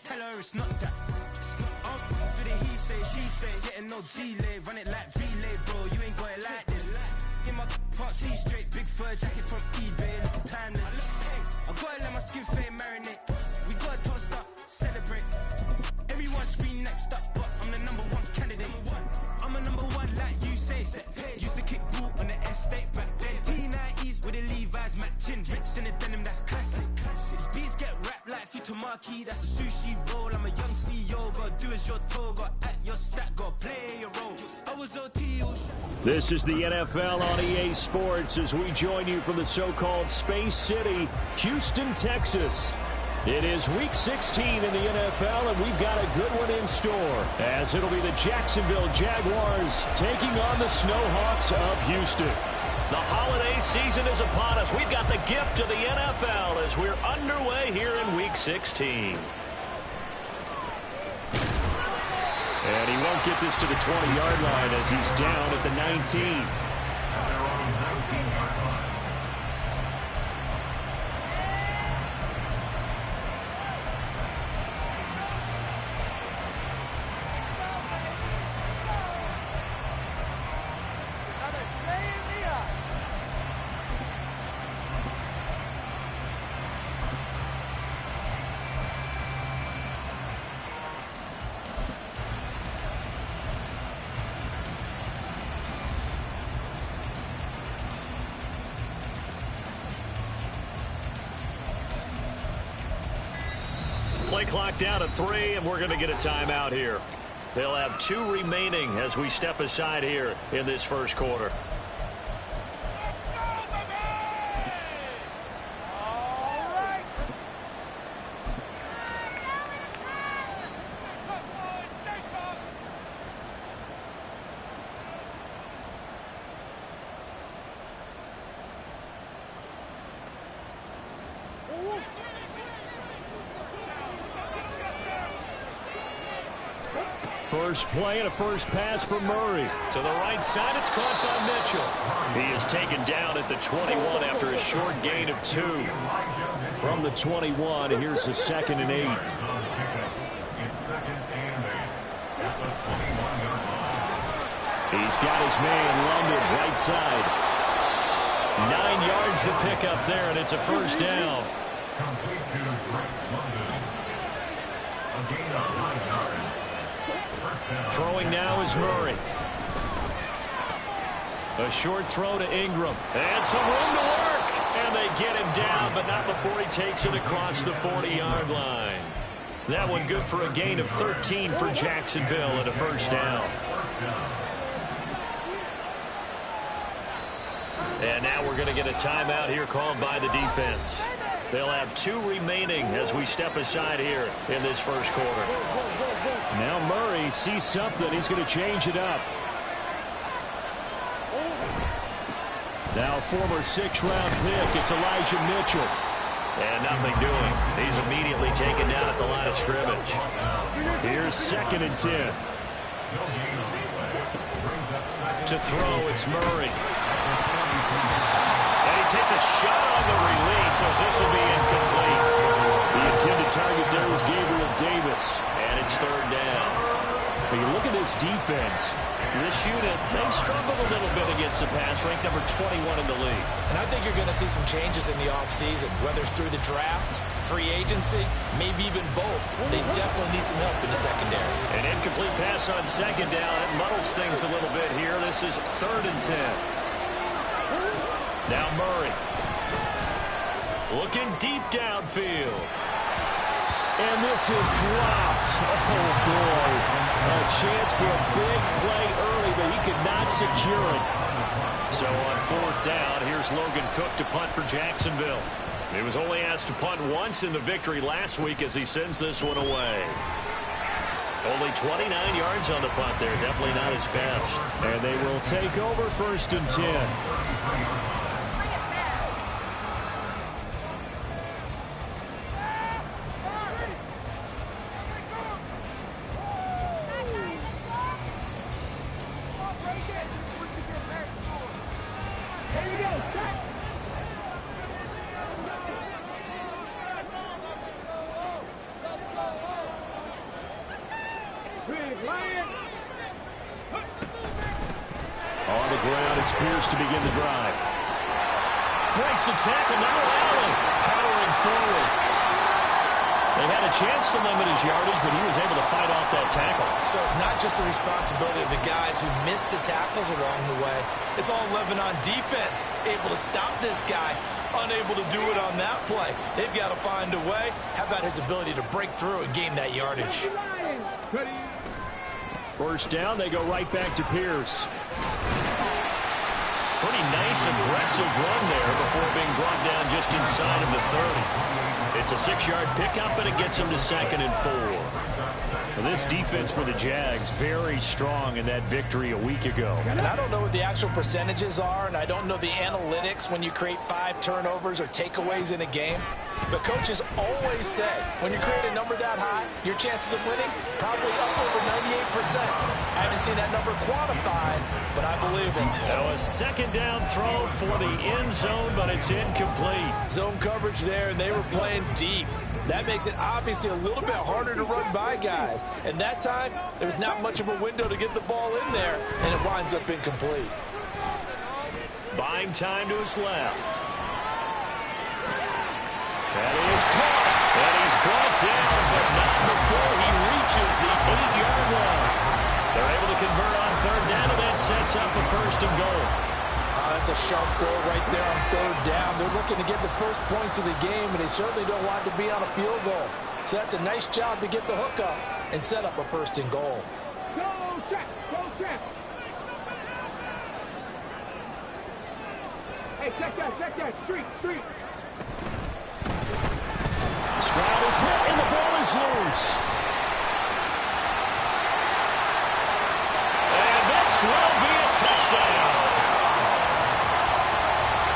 tell her it's not that. Do the he say, she say, getting no delay. Run it like relay, bro, you ain't got it like this. In my can't see straight, big fur jacket from eBay, look timeless. I gotta let my skin fade marinate. We gotta toast up, celebrate. Everyone scream next up, but I'm the #1 candidate. I'm a #1 like you say. Used to kick ball on the estate back then. T90s with the Levi's matching. Rips in the denim, that's classic. These beats get wrapped like Futamaki, that's a sushi roll. I'm a young CEO, gotta do as you're told. Gotta act your stat, gotta play your role. I was OT. This is the NFL on EA Sports as we join you from the so-called Space City, Houston, Texas. It is Week 16 in the NFL, and we've got a good one in store, as it'll be the Jacksonville Jaguars taking on the Snowhawks of Houston. The holiday season is upon us. We've got the gift of the NFL as we're underway here in Week 16. And he won't get this to the 20-yard line as he's down at the 19. Play clock down to 3, and we're going to get a timeout here. They'll have 2 remaining as we step aside here in this first quarter. First play and a first pass for Murray. To the right side, it's caught by Mitchell. He is taken down at the 21 after a short gain of 2. From the 21, here's the 2nd and 8. He's got his man London right side. 9 yards to pick up there, and it's a first down. Throwing now is Murray. A short throw to Ingram. And some room to work. And they get him down, but not before he takes it across the 40-yard line. That one good for a gain of 13 for Jacksonville and a first down. And now we're going to get a timeout here called by the defense. They'll have 2 remaining as we step aside here in this first quarter. Now Murray sees something. He's going to change it up. Now former 6th-round pick. It's Elijah Mitchell. And nothing doing. He's immediately taken down at the line of scrimmage. Here's 2nd and 10. To throw, it's Murray. And he takes a shot on the release, so this will be incomplete. The intended target there was Gabriel Davis. And it's 3rd down. But you look at this defense. This unit, they've struggled a little bit against the pass, ranked number 21 in the league. And I think you're going to see some changes in the offseason, whether it's through the draft, free agency, maybe even both. They definitely need some help in the secondary. An incomplete pass on 2nd down. It muddles things a little bit here. This is 3rd and 10. Now Murray. Looking deep downfield. And this is dropped. Oh, boy. A chance for a big play early, but he could not secure it. So on 4th down, here's Logan Cook to punt for Jacksonville. He was only asked to punt once in the victory last week as he sends this one away. Only 29 yards on the punt there. Definitely not his best. And they will take over 1st and 10. On the ground, it's Pierce to begin the drive. Breaks the tackle, now Allen powering forward. They had a chance to limit his yardage, but he was able to fight off that tackle. So it's not just the responsibility of the guys who missed the tackles along the way. It's all living on defense, able to stop this guy, unable to do it on that play. They've got to find a way. How about his ability to break through and gain that yardage? First down, they go right back to Pierce. Pretty nice, aggressive run there before being brought down just inside of the 30. It's a 6-yard pickup, and it gets him to 2nd and 4. Well, this defense for the Jags, very strong in that victory a week ago. And I don't know what the actual percentages are, and I don't know the analytics when you create 5 turnovers or takeaways in a game. But coaches always say, when you create a number that high, your chances of winning probably up over 98%. I haven't seen that number quantified, but I believe it. Now a 2nd down throw for the end zone, but it's incomplete. Zone coverage there, and they were playing deep. That makes it obviously a little bit harder to run by guys. And that time, there was not much of a window to get the ball in there, and it winds up incomplete. Buying time to his left. That is caught, and he's brought down, but not before he reaches the 8-yard line. They're able to convert on 3rd down, and that sets up a 1st and goal. That's a sharp throw right there on 3rd down. They're looking to get the first points of the game, and they certainly don't want to be on a field goal. So that's a nice job to get the hook up and set up a 1st and goal. Go, check, go, check. Hey, check that, street. Stroud is hit, and the ball is loose. And this will be a touchdown.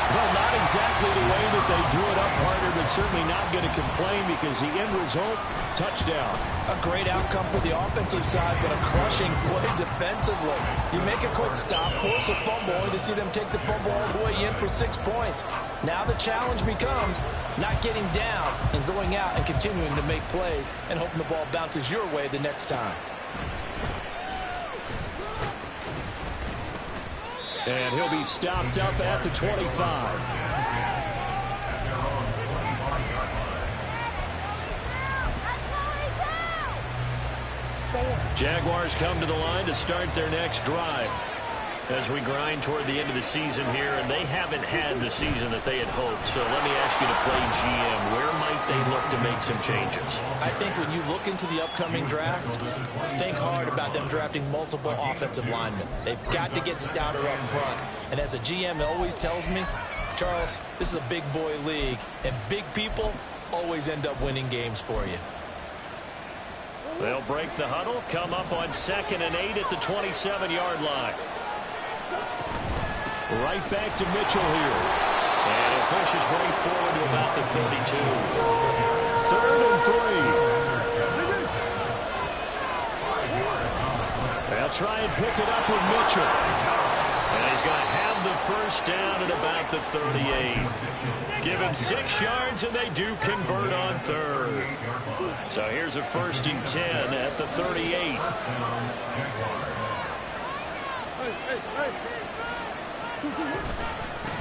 Well, not exactly the way that they drew it up, partner, but certainly not going to complain because the end result, touchdown. A great outcome for the offensive side, but a crushing play defensively. You make a quick stop, force a fumble, only to see them take the fumble all the way in for 6 points. Now the challenge becomes not getting down and going out and continuing to make plays and hoping the ball bounces your way the next time. And he'll be stopped up at the 25. Jaguars come to the line to start their next drive as we grind toward the end of the season here, and they haven't had the season that they had hoped. So let me ask you to play GM. Where might they look to make some changes? I think when you look into the upcoming draft, think hard about them drafting multiple offensive linemen. They've got to get stouter up front. And as a GM, it always tells me, Charles, this is a big boy league, and big people always end up winning games for you. They'll break the huddle, come up on 2nd and 8 at the 27-yard line. Right back to Mitchell here. And he'll push his way forward to about the 32. 3rd and 3. They'll try and pick it up with Mitchell. And he's going to have the 1st down at about the 38. Give him 6 yards, and they do convert on 3rd. So here's a 1st and 10 at the 38.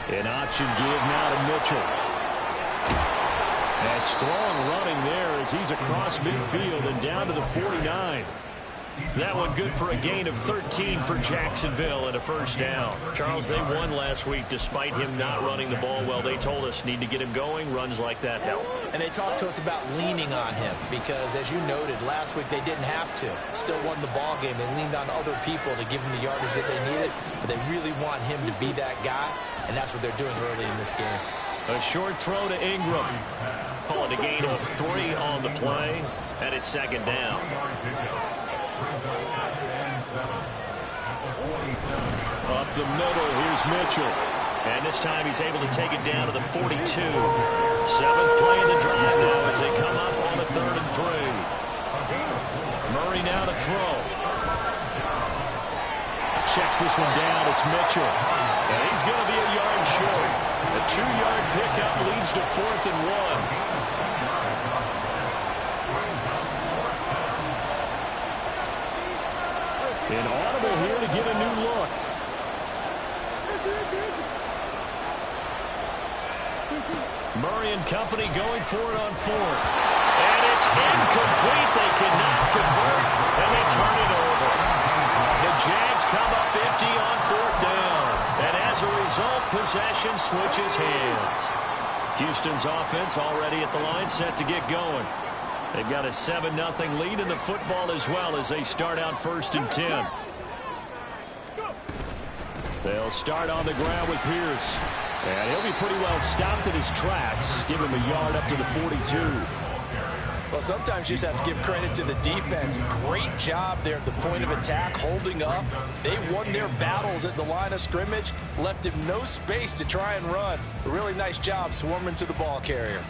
An option give now to Mitchell. And strong running there as he's across midfield and down to the 49. That one good for a gain of 13 for Jacksonville and a 1st down. Charles, they won last week despite him not running the ball well. They told us need to get him going. Runs like that help. And they talked to us about leaning on him because, as you noted, last week they didn't have to. Still won the ball game. They leaned on other people to give them the yardage that they needed, but they really want him to be that guy, and that's what they're doing early in this game. A short throw to Ingram. Call it a gain of 3 on the play, and it's 2nd down. Up the middle, here's Mitchell. And this time he's able to take it down to the 42. 7th play of the drive now as they come up on the 3rd and 3. Murray now to throw. Checks this one down, it's Mitchell. And he's going to be a yard short. A 2-yard pickup leads to 4th and 1. An audible here to get a new look. Murray and company going for it on fourth. And it's incomplete. They cannot convert, and they turn it over. The Jags come up empty on fourth down. And as a result, possession switches hands. Houston's offense already at the line, set to get going. They've got a 7-0 lead in the football as well as they start out 1st and 10. They'll start on the ground with Pierce. And he'll be pretty well stopped in his tracks. Give him a yard up to the 42. Well, sometimes you just have to give credit to the defense. Great job there at the point of attack, holding up. They won their battles at the line of scrimmage, left him no space to try and run. A really nice job swarming to the ball carrier.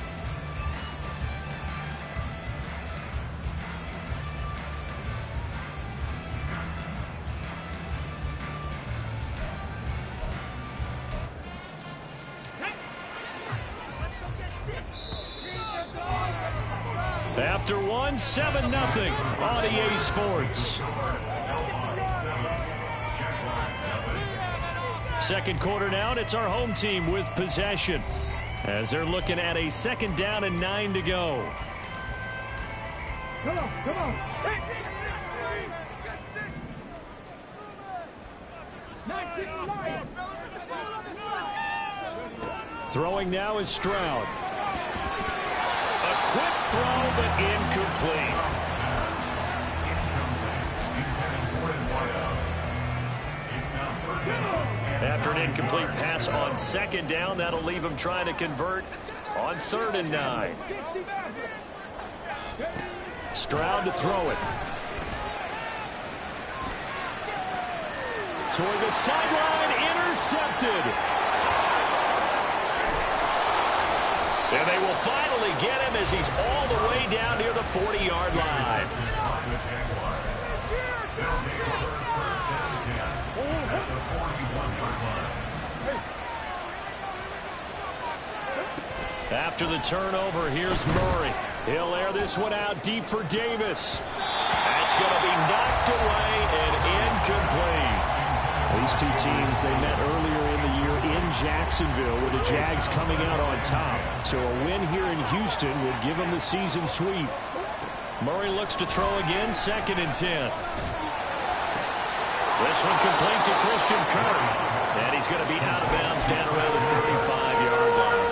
After one, 7-0 on EA Sports. Second quarter now, and it's our home team with possession as they're looking at a 2nd down and 9 to go. Come on, come on. Throwing now is Stroud. Quick throw, but incomplete. After an incomplete pass on 2nd down, that'll leave him trying to convert on 3rd and 9. Stroud to throw it. Toward the sideline, intercepted. And they will finally get him as he's all the way down near the 40-yard line. After the turnover, here's Murray. He'll air this one out deep for Davis. That's going to be knocked away and incomplete. These two teams, they met earlier in the year in Jacksonville with the Jags coming out on top. So a win here in Houston would give them the season sweep. Murray looks to throw again, 2nd and 10. This one complete to Christian Kirk. And he's going to be out of bounds down around the 35-yard line.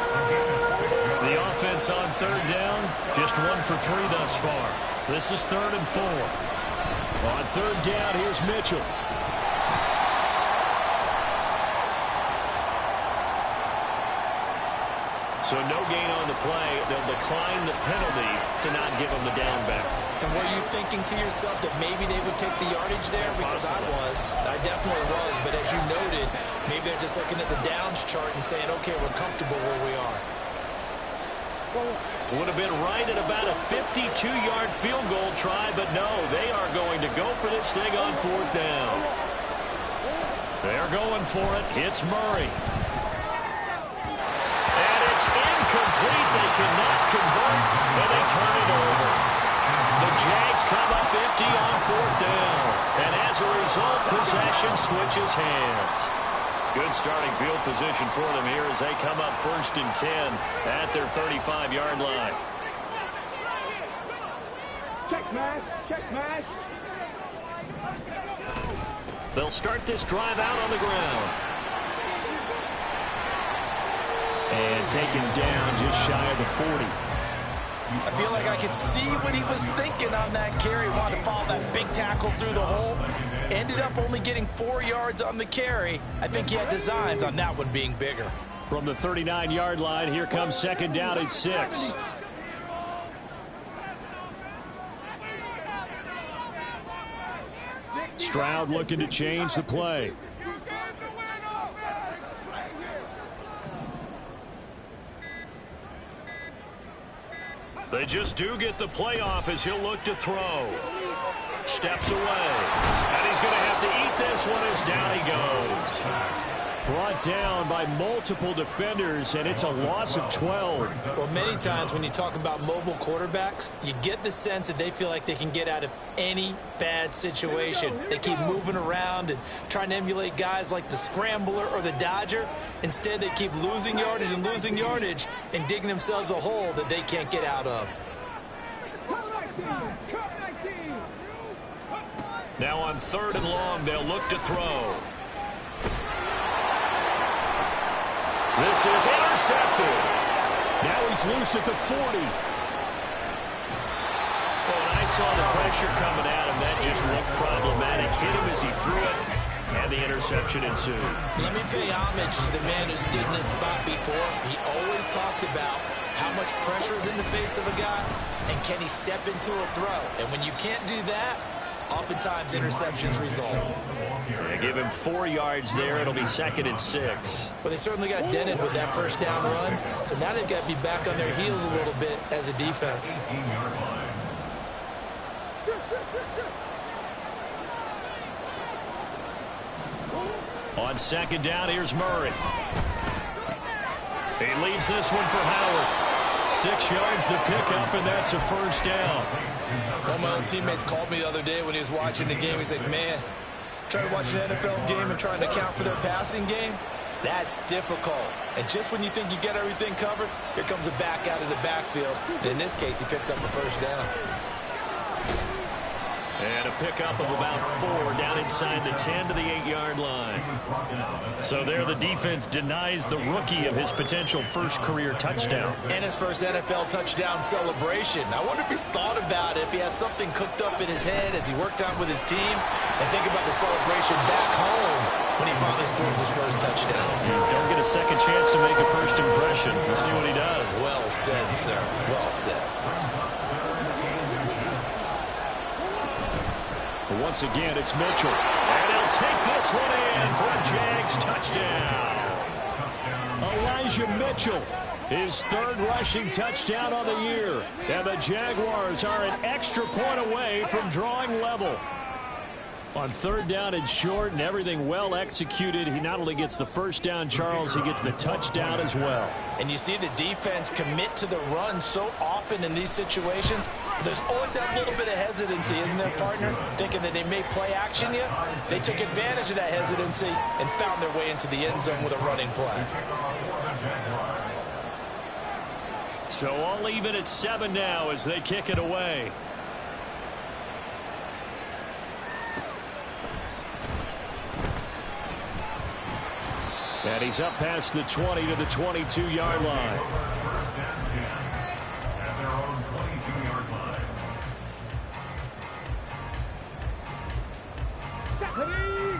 The offense on 3rd down, just 1 for 3 thus far. This is 3rd and 4. On 3rd down, here's Mitchell. So no gain on the play. They'll decline the penalty to not give them the down back. And were you thinking to yourself that maybe they would take the yardage there? Because I definitely was. But as you noted, maybe they're just looking at the downs chart and saying, okay, we're comfortable where we are. Would have been right at about a 52-yard field goal try, but no, they are going to go for this thing on 4th down. They're going for it. It's Murray. Incomplete. They cannot convert, and they turn it over. The Jags come up empty on 4th down, and as a result, possession switches hands. Good starting field position for them here as they come up 1st and 10 at their 35-yard line. Check mash, check mash. They'll start this drive out on the ground. And taken down just shy of the 40. I feel like I could see what he was thinking on that carry. Wanted to follow that big tackle through the hole. Ended up only getting 4 yards on the carry. I think he had designs on that one being bigger. From the 39-yard line, here comes 2nd down at 6. Stroud looking to change the play. They just do get the playoff as he'll look to throw. Steps away. And he's going to have to eat this one as down he goes. Brought down by multiple defenders, and it's a loss of 12. Well, many times when you talk about mobile quarterbacks, you get the sense that they feel like they can get out of any bad situation. They keep moving around and trying to emulate guys like the Scrambler or the Dodger. Instead, they keep losing yardage and digging themselves a hole that they can't get out of. Now on 3rd and long, they'll look to throw. This is intercepted. Now he's loose at the 40. Well, when I saw the pressure coming at him, that just looked problematic. Hit him as he threw it, and the interception ensued. Let me pay homage to the man who stood in this spot before. He always talked about how much pressure is in the face of a guy, and can he step into a throw. And when you can't do that, oftentimes interceptions result. They give him 4 yards there. It'll be 2nd and 6. Well, they certainly got dented with that first down run. So now they've got to be back on their heels a little bit as a defense. On 2nd down, here's Murray. He leaves this one for Howard. 6 yards the pickup, and that's a first down. One of my own teammates called me the other day when he was watching the game. He's like, man, trying to watch an NFL game and trying to account for their passing game, that's difficult. And just when you think you get everything covered, here comes a back out of the backfield. And in this case, he picks up a first down. And a pickup of about 4 down inside the 10 to the 8-yard line. So there the defense denies the rookie of his potential first career touchdown. And his first NFL touchdown celebration. I wonder if he's thought about it, if he has something cooked up in his head as he worked out with his team, and think about the celebration back home when he finally scores his first touchdown. Don't get a second chance to make a first impression. We'll see what he does. Well said, sir. Well said. Once again, it's Mitchell. And he'll take this one in for a Jags touchdown. Elijah Mitchell, his 3rd rushing touchdown on the year. And the Jaguars are an extra point away from drawing level. On 3rd down and short, and everything well executed. He not only gets the first down, Charles, he gets the touchdown as well. And you see the defense commit to the run so often in these situations. There's always that little bit of hesitancy, isn't there, partner? Thinking that they may play action you. They took advantage of that hesitancy and found their way into the end zone with a running play. So all even at 7 now as they kick it away. And he's up past the 20 to the 22-yard line.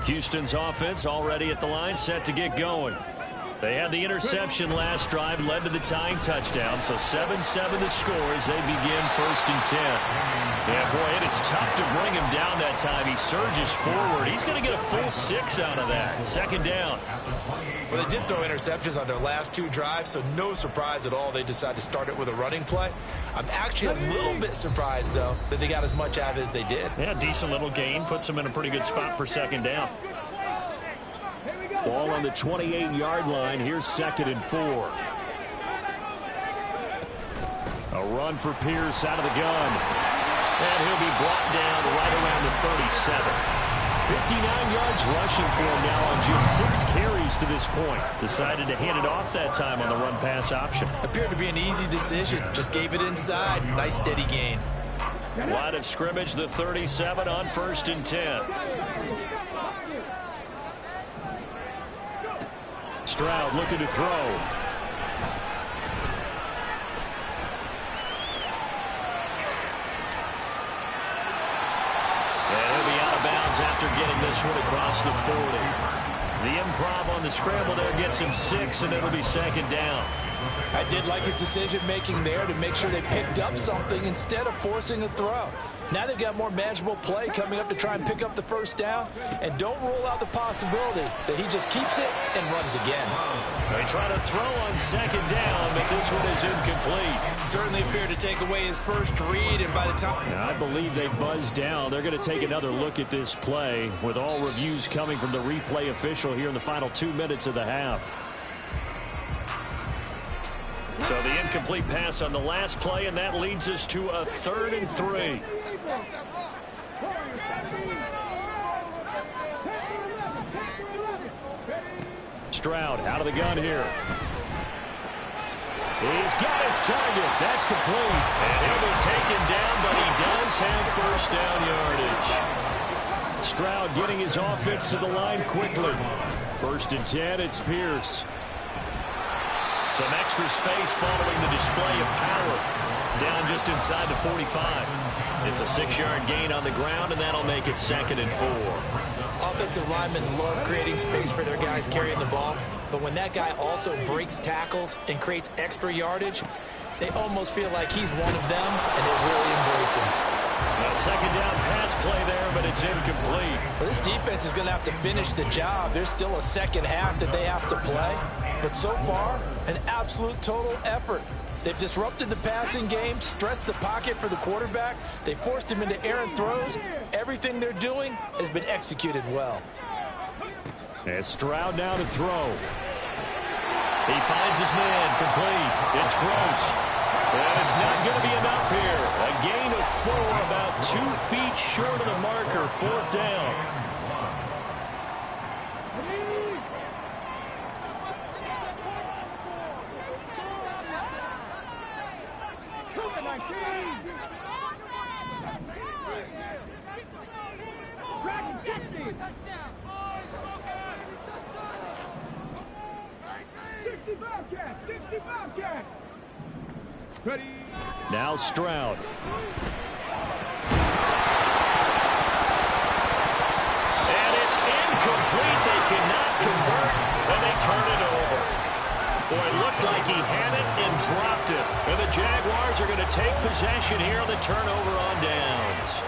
Houston's offense already at the line, set to get going. They had the interception last drive, led to the tying touchdown, so 7-7 the score as they begin 1st and 10. Yeah, boy, it is tough to bring him down that time. He surges forward. He's going to get a full 6 out of that. 2nd down. Well, they did throw interceptions on their last 2 drives, so no surprise at all they decided to start it with a running play. I'm actually a little bit surprised, though, that they got as much out of it as they did. Yeah, decent little gain. Puts them in a pretty good spot for 2nd down. Ball on the 28-yard line. Here's 2nd and 4. A run for Pierce out of the gun. And he'll be brought down right around the 37. 59 yards rushing for him now on just 6 carries to this point. Decided to hand it off that time on the run-pass option. Appeared to be an easy decision. Just gave it inside. Nice steady gain. Line of scrimmage, the 37 on 1st and 10. Stroud looking to throw. After getting this one across the 40. The improv on the scramble there gets him 6, and it'll be 2nd down. I did like his decision-making there to make sure they picked up something instead of forcing a throw. Now they've got more manageable play coming up to try and pick up the first down, and don't rule out the possibility that he just keeps it and runs again. They try to throw on second down, but this one is incomplete. Certainly appeared to take away his first read, and by the time... I believe they buzzed down. They're going to take another look at this play, with all reviews coming from the replay official here in the final 2 minutes of the half. So the incomplete pass on the last play, and that leads us to a 3rd and 3. Stroud out of the gun here. He's got his target. That's complete. And he'll be taken down, but he does have first down yardage. Stroud getting his offense to the line quickly. 1st and 10, it's Pierce. Some extra space following the display of power. Down just inside the 45. It's a 6-yard gain on the ground, and that'll make it 2nd and 4. Offensive linemen love creating space for their guys carrying the ball, but when that guy also breaks tackles and creates extra yardage, they almost feel like he's one of them, and they really embrace him. A 2nd down pass play there, but it's incomplete. Well, this defense is going to have to finish the job. There's still a second half that they have to play. But so far, an absolute total effort. They've disrupted the passing game, stressed the pocket for the quarterback. They forced him into errant throws. Everything they're doing has been executed well. And Stroud now to throw. He finds his man, complete. It's Gross. And it's not going to be enough here. A gain of 4, about 2 feet short of the marker, 4th down. Now Stroud. And it's incomplete. They cannot convert, and they turn it over. Boy, it looked like he had it and dropped it. And the Jaguars are going to take possession here on the turnover on downs.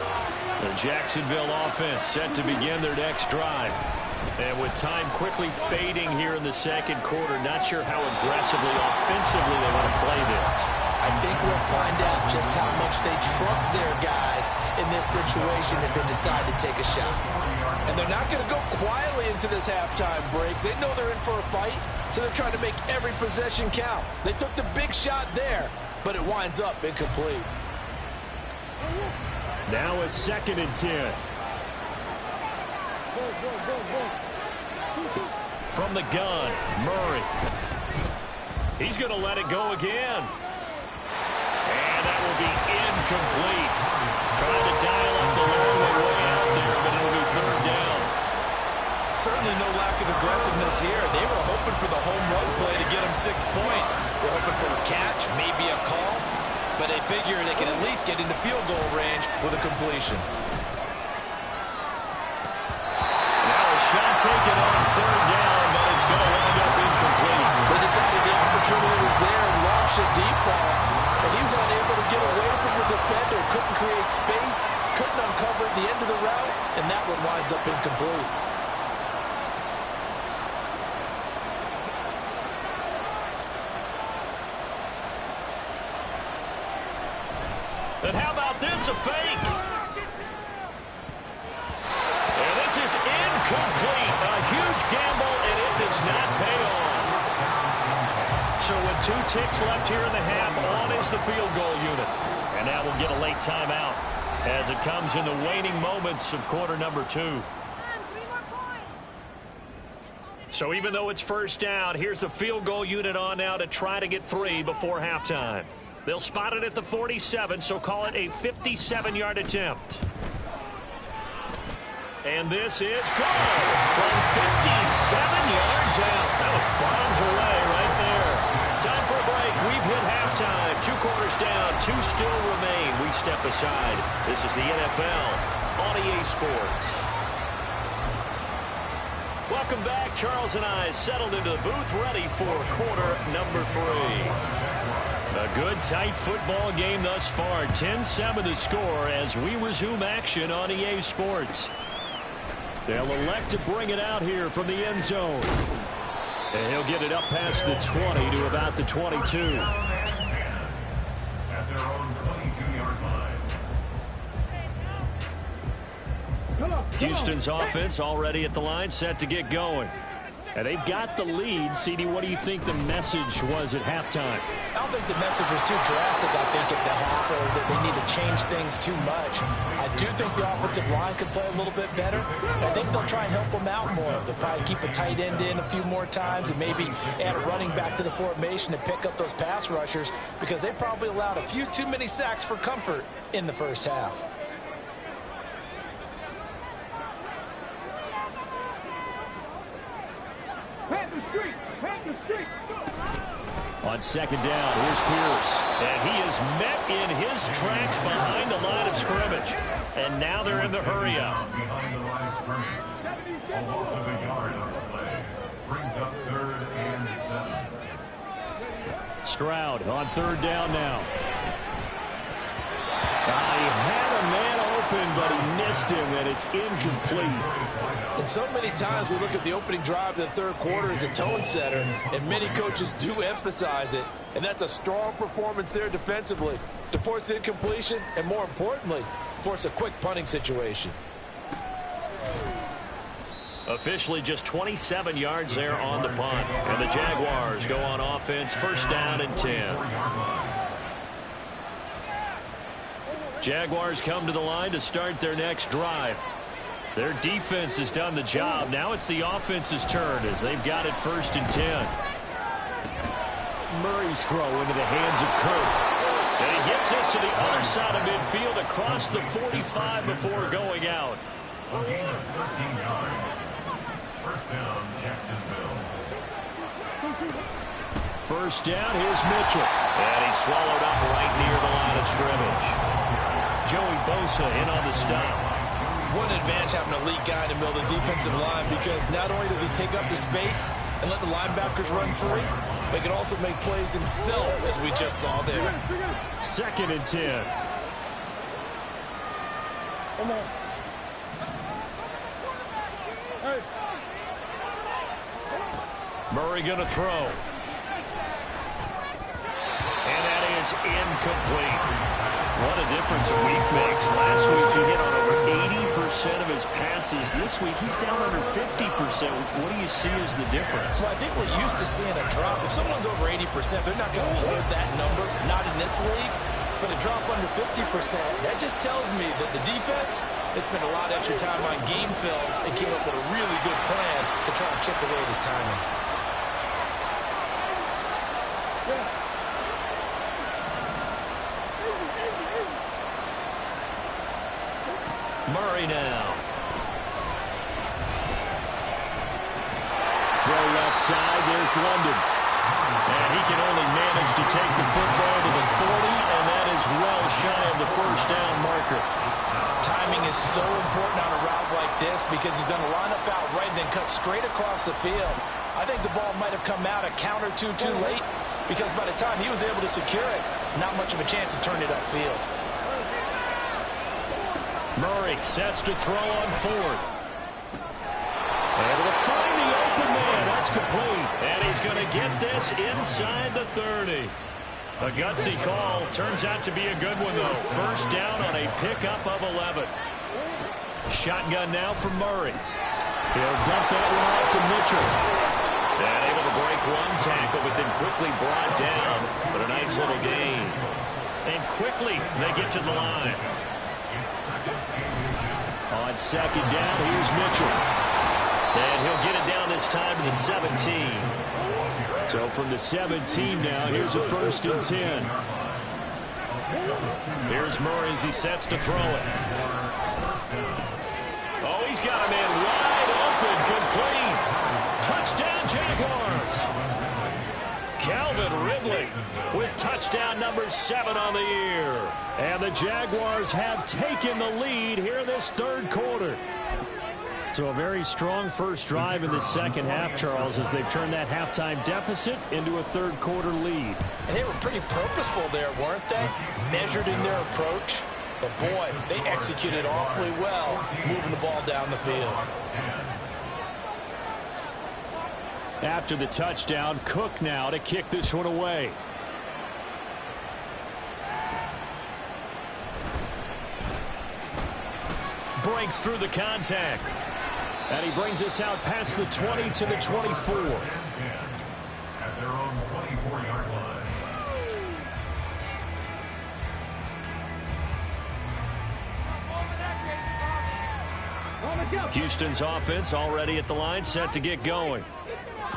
The Jacksonville offense set to begin their next drive. And with time quickly fading here in the 2nd quarter, not sure how aggressively, offensively they want to play this. I think we'll find out just how much they trust their guys in this situation if they decide to take a shot. And they're not going to go quietly into this halftime break. They know they're in for a fight, so they're trying to make every possession count. They took the big shot there, but it winds up incomplete. Now a 2nd and 10. From the gun, Murray. He's going to let it go again. And that will be incomplete. Trying to dial up the long way out there, but it'll be 3rd down. Certainly no lack of aggressiveness here. They were hoping for the home run play to get them 6 points. They're hoping for a catch, maybe a call, but they figure they can at least get into field goal range with a completion. Now a shot taken on 3rd down, but it's going to wind up incomplete. They decided the opportunity was there and launched a deep ball, and he was unable to get away from the defender, couldn't create space, couldn't uncover the end of the route, and that one winds up incomplete. And how about this, a fake? And this is incomplete. A huge gamble, and it does not pay off. So with 2 ticks left here in the half, on is the field goal unit. And now we'll get a late timeout as it comes in the waning moments of quarter number 2. So even though it's 1st down, here's the field goal unit on now to try to get 3 before halftime. They'll spot it at the 47, so call it a 57-yard attempt. And this is good from 57 yards out. That was bombs away right there. Time for a break. We've hit halftime. 2 quarters down, 2 still remain. We step aside. This is the NFL on EA Sports. Welcome back. Charles and I settled into the booth, ready for quarter number 3. A good, tight football game thus far. 10-7 the score as we resume action on EA Sports. They'll elect to bring it out here from the end zone. And he'll get it up past the 20 to about the 22. At their own 22-yard line. Houston's offense already at the line, set to get going. And they've got the lead. CD, what do you think the message was at halftime? I don't think the message was too drastic, I think, at the half, or that they need to change things too much. I do think the offensive line could play a little bit better. I think they'll try and help them out more. They'll probably keep a tight end in a few more times and maybe add a running back to the formation to pick up those pass rushers, because they probably allowed a few too many sacks for comfort in the first half. On second down, here's Pierce. And he is met in his tracks behind the line of scrimmage. And now they're in the hurry-up. Behind the line of scrimmage. Almost a yard on the play. Brings up 3rd and 7. Stroud on third down now. He had a man open, but he missed him, and it's incomplete. And so many times we look at the opening drive of the third quarter as a tone setter, and many coaches do emphasize it. And that's a strong performance there defensively to force incompletion and, more importantly, force a quick punting situation. Officially just 27 yards there on the punt. And the Jaguars go on offense, first down and 10. Jaguars come to the line to start their next drive. Their defense has done the job. Now it's the offense's turn as they've got it first and 10. Murray's throw into the hands of Kirk. And he gets this to the other side of midfield across the 45 before going out. A gain of 13 yards. First down, Jacksonville. First down, here's Mitchell. And he's swallowed up right near the line of scrimmage. Joey Bosa in on the stop. What an advantage having a elite guy in the middle of the defensive line, because not only does he take up the space and let the linebackers run free, but he can also make plays himself, as we just saw there. Second and 10. Come on. Hey. Murray going to throw. And that is incomplete. What a difference a week makes. Last week he hit on over 80% of his passes. This week he's down under 50%. What do you see as the difference? Well, I think we're used to seeing a drop. If someone's over 80%, they're not going to hold that number, not in this league. But a drop under 50%, that just tells me that the defense has spent a lot of extra time on game films and came up with a really good plan to try and chip away at his timing. Murray now. Throw left side, there's London. And he can only manage to take the football to the 40, and that is well shy of the first down marker. Timing is so important on a route like this, because he's going to line up out right and then cut straight across the field. I think the ball might have come out a count or two too late, because by the time he was able to secure it, not much of a chance to turn it upfield. Murray sets to throw on fourth. Able to find the open man. That's complete. And he's going to get this inside the 30. A gutsy call. Turns out to be a good one, though. First down on a pickup of 11. Shotgun now from Murray. He'll dump that one out to Mitchell. And able to break one tackle, but then quickly brought down. But a nice little gain. And quickly they get to the line. On second down, here's Mitchell. And he'll get it down this time to the 17. So from the 17 now, here's a first and 10. Here's Murray as he sets to throw it. Oh, he's got a man wide open, complete. Touchdown, Jaguars. Calvin Ridley with touchdown number 7 on the year. And the Jaguars have taken the lead here in this third quarter. So a very strong first drive in the second half, Charles, as they've turned that halftime deficit into a third-quarter lead. And they were pretty purposeful there, weren't they? Measured in their approach. But, boy, they executed awfully well moving the ball down the field. After the touchdown, Cook now to kick this one away. Breaks through the contact. And he brings us out past the 20 to the 24. At their own 24-yard line. Houston's offense already at the line, set to get going.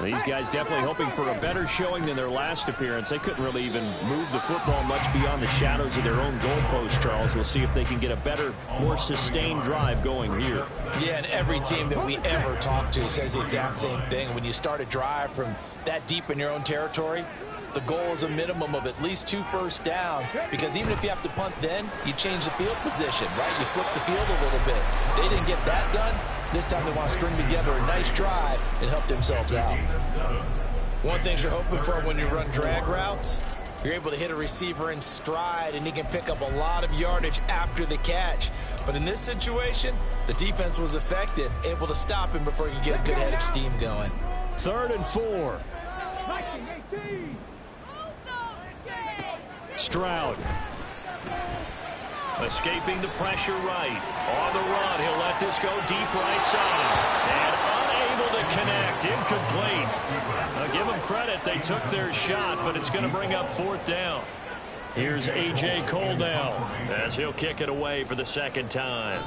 These guys definitely hoping for a better showing than their last appearance. They couldn't really even move the football much beyond the shadows of their own goalpost, Charles. We'll see if they can get a better, more sustained drive going here. Yeah, and every team that we ever talk to says the exact same thing. When you start a drive from that deep in your own territory, the goal is a minimum of at least 2 first downs, because even if you have to punt then, you change the field position, right? You flip the field a little bit. They didn't get that done. This time they want to string together a nice drive and help themselves out. One thing you're hoping for when you run drag routes, you're able to hit a receiver in stride, and he can pick up a lot of yardage after the catch. But in this situation, the defense was effective, able to stop him before he could get a good head of steam going. 3rd and 4. Stroud. Escaping the pressure right. On the run, he'll let this go deep right side. And unable to connect. Incomplete. I'll give them credit. They took their shot, but it's going to bring up 4th down. Here's A.J. Cole now, as he'll kick it away for the second time.